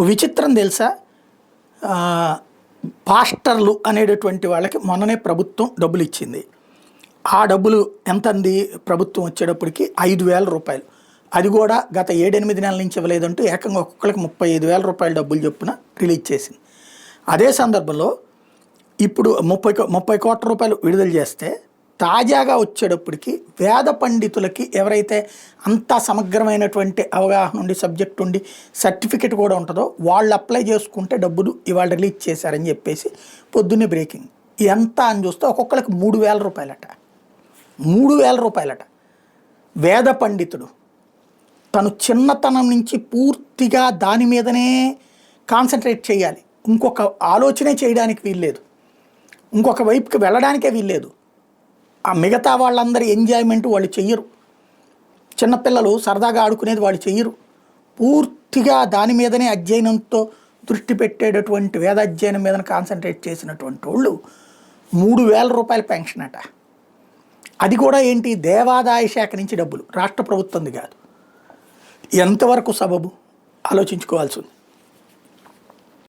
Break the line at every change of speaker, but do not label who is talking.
విచిత్రం తెలుసా? పాస్టర్లు అనేటటువంటి వాళ్ళకి మొన్ననే ప్రభుత్వం డబ్బులు ఇచ్చింది. ఆ డబ్బులు ఎంత అంది? ప్రభుత్వం వచ్చేటప్పటికి 5,000 రూపాయలు. అది కూడా గత 7-8 నెలల నుంచి ఇవ్వలేదంటూ ఏకంగా ఒక్కొక్కరికి 35,000 రూపాయల డబ్బులు చొప్పున రిలీజ్ చేసింది. అదే సందర్భంలో ఇప్పుడు 30 కోట్ల రూపాయలు విడుదల చేస్తే తాజాగా వచ్చేటప్పటికి వేద పండితులకి ఎవరైతే అంతా సమగ్రమైనటువంటి అవగాహన ఉండి సబ్జెక్ట్ ఉండి సర్టిఫికెట్ కూడా ఉంటుందో వాళ్ళు అప్లై చేసుకుంటే డబ్బులు ఇవాళ రిలీజ్ చేశారని చెప్పేసి పొద్దున్నే బ్రేకింగ్. ఎంత అని చూస్తే ఒక్కొక్కరికి 3,000 రూపాయలట. 3,000 రూపాయలట. వేద పండితుడు తను చిన్నతనం నుంచి పూర్తిగా దాని మీదనే కాన్సన్ట్రేట్ చేయాలి, ఇంకొక ఆలోచనే చేయడానికి వీల్లేదు, ఇంకొక వైపుకి వెళ్ళడానికే వీల్లేదు. ఆ మిగతా వాళ్ళందరి ఎంజాయ్మెంట్ వాళ్ళు చెయ్యరు, చిన్నపిల్లలు సరదాగా ఆడుకునేది వాళ్ళు చెయ్యరు. పూర్తిగా దాని మీదనే అధ్యయనంతో దృష్టి పెట్టేటటువంటి వేదాధ్యయనం మీద కాన్సన్ట్రేట్ చేసినటువంటి వాళ్ళు 3,000 రూపాయల పెన్షన్ అట. అది కూడా ఏంటి? దేవాదాయ శాఖ నుంచి డబ్బులు, రాష్ట్ర ప్రభుత్వంది కాదు. ఎంతవరకు సబబు ఆలోచించుకోవాల్సి ఉంది.